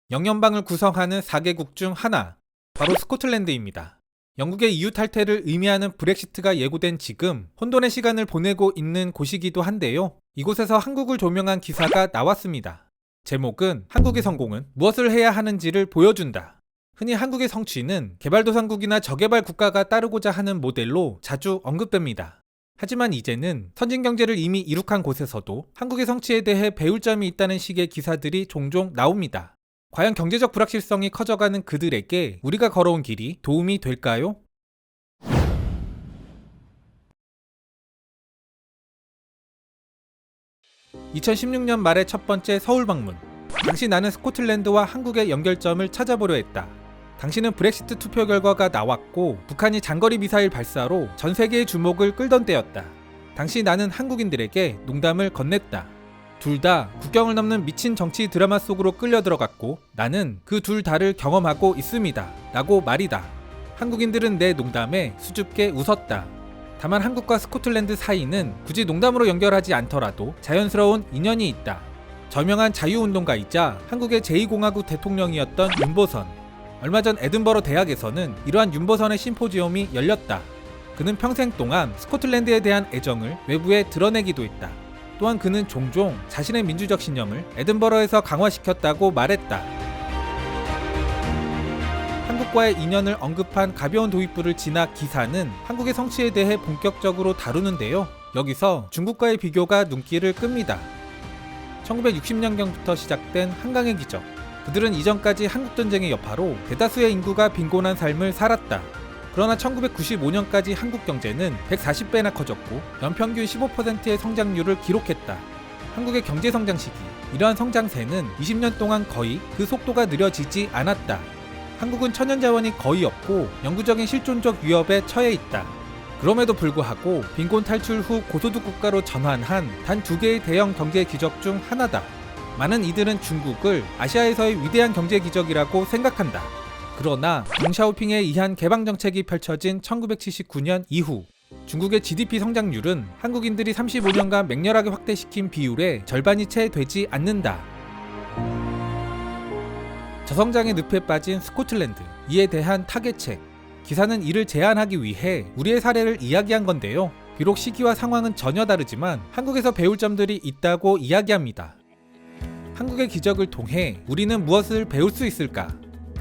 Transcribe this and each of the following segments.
영연방을 구성하는 4개국 중 하나, 바로 스코틀랜드입니다. 영국의 EU 탈퇴를 의미하는 브렉시트가 예고된 지금 혼돈의 시간을 보내고 있는 곳이기도 한데요. 이곳에서 한국을 조명한 기사가 나왔습니다. 제목은 한국의 성공은 무엇을 해야 하는지를 보여준다. 흔히 한국의 성취는 개발도상국이나 저개발 국가가 따르고자 하는 모델로 자주 언급됩니다. 하지만 이제는 선진경제를 이미 이룩한 곳에서도 한국의 성취에 대해 배울 점이 있다는 식의 기사들이 종종 나옵니다. 과연 경제적 불확실성이 커져가는 그들에게 우리가 걸어온 길이 도움이 될까요? (2016년) 말의 첫 번째 서울 방문. 당시 나는 스코틀랜드와 한국의 연결점을 찾아보려 했다. 당시는 브렉시트 투표 결과가 나왔고 북한이 장거리 미사일 발사로 전 세계의 주목을 끌던 때였다. 당시 나는 한국인들에게 농담을 건넸다. 둘 다 국경을 넘는 미친 정치 드라마 속으로 끌려 들어갔고 나는 그 둘 다를 경험하고 있습니다. 라고 말이다. 한국인들은 내 농담에 수줍게 웃었다. 다만 한국과 스코틀랜드 사이는 굳이 농담으로 연결하지 않더라도 자연스러운 인연이 있다. 저명한 자유운동가이자 한국의 제2공화국 대통령이었던 윤보선. 얼마 전 에든버러 대학에서는 이러한 윤보선의 심포지엄이 열렸다. 그는 평생 동안 스코틀랜드에 대한 애정을 외부에 드러내기도 했다. 또한 그는 종종 자신의 민주적 신념을 에든버러에서 강화시켰다고 말했다. 한국과의 인연을 언급한 가벼운 도입부를 지나 기사는 한국의 성취에 대해 본격적으로 다루는데요. 여기서 중국과의 비교가 눈길을 끕니다. 1960년경부터 시작된 한강의 기적. 그들은 이전까지 한국전쟁의 여파로 대다수의 인구가 빈곤한 삶을 살았다. 그러나 1995년까지 한국 경제는 140배나 커졌고 연평균 15%의 성장률을 기록했다. 한국의 경제 성장 시기, 이러한 성장세는 20년 동안 거의 그 속도가 느려지지 않았다. 한국은 천연자원이 거의 없고 영구적인 실존적 위협에 처해 있다. 그럼에도 불구하고 빈곤 탈출 후 고소득 국가로 전환한 단 2개의 대형 경제 기적 중 하나다. 많은 이들은 중국을 아시아에서의 위대한 경제 기적이라고 생각한다. 그러나 덩샤오핑에 의한 개방정책이 펼쳐진 1979년 이후 중국의 GDP 성장률은 한국인들이 35년간 맹렬하게 확대시킨 비율의 절반이 채 되지 않는다. 저성장의 늪에 빠진 스코틀랜드, 이에 대한 타개책. 기사는 이를 제한하기 위해 우리의 사례를 이야기한 건데요. 비록 시기와 상황은 전혀 다르지만 한국에서 배울 점들이 있다고 이야기합니다. 한국의 기적을 통해 우리는 무엇을 배울 수 있을까?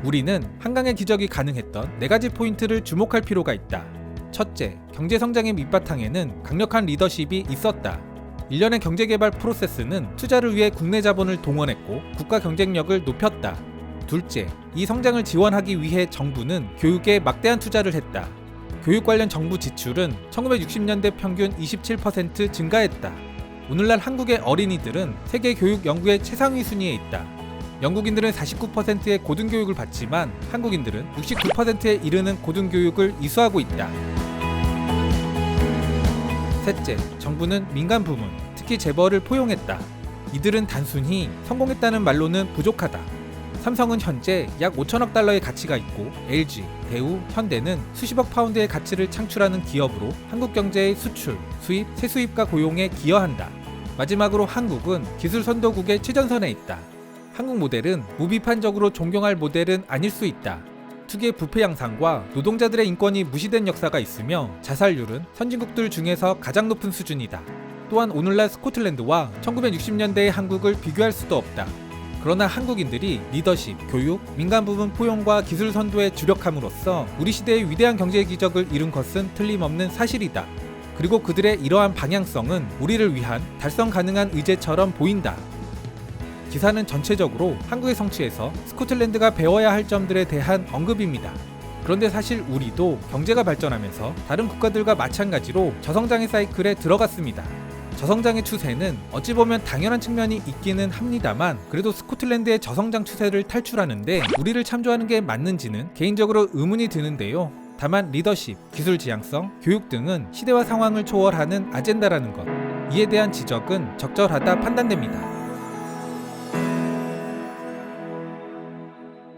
우리는 한강의 기적이 가능했던 4가지 포인트를 주목할 필요가 있다. 첫째, 경제성장의 밑바탕에는 강력한 리더십이 있었다. 일련의 경제개발 프로세스는 투자를 위해 국내 자본을 동원했고 국가 경쟁력을 높였다. 둘째, 이 성장을 지원하기 위해 정부는 교육에 막대한 투자를 했다. 교육 관련 정부 지출은 1960년대 평균 27% 증가했다. 오늘날 한국의 어린이들은 세계 교육 연구의 최상위 순위에 있다. 영국인들은 49%의 고등교육을 받지만 한국인들은 69%에 이르는 고등교육을 이수하고 있다. 셋째, 정부는 민간 부문, 특히 재벌을 포용했다. 이들은 단순히 성공했다는 말로는 부족하다. 삼성은 현재 약 5천억 달러의 가치가 있고 LG, 대우, 현대는 수십억 파운드의 가치를 창출하는 기업으로 한국 경제의 수출, 수입, 세수입과 고용에 기여한다. 마지막으로 한국은 기술 선도국의 최전선에 있다. 한국 모델은 무비판적으로 존경할 모델은 아닐 수 있다. 특유의 부패 양상과 노동자들의 인권이 무시된 역사가 있으며 자살률은 선진국들 중에서 가장 높은 수준이다. 또한 오늘날 스코틀랜드와 1960년대의 한국을 비교할 수도 없다. 그러나 한국인들이 리더십, 교육, 민간 부문 포용과 기술 선도에 주력함으로써 우리 시대의 위대한 경제 기적을 이룬 것은 틀림없는 사실이다. 그리고 그들의 이러한 방향성은 우리를 위한 달성 가능한 의제처럼 보인다. 기사는 전체적으로 한국의 성취에서 스코틀랜드가 배워야 할 점들에 대한 언급입니다. 그런데 사실 우리도 경제가 발전하면서 다른 국가들과 마찬가지로 저성장의 사이클에 들어갔습니다. 저성장의 추세는 어찌 보면 당연한 측면이 있기는 합니다만 그래도 스코틀랜드의 저성장 추세를 탈출하는데 우리를 참조하는 게 맞는지는 개인적으로 의문이 드는데요. 다만 리더십, 기술 지향성, 교육 등은 시대와 상황을 초월하는 아젠다라는 것, 이에 대한 지적은 적절하다 판단됩니다.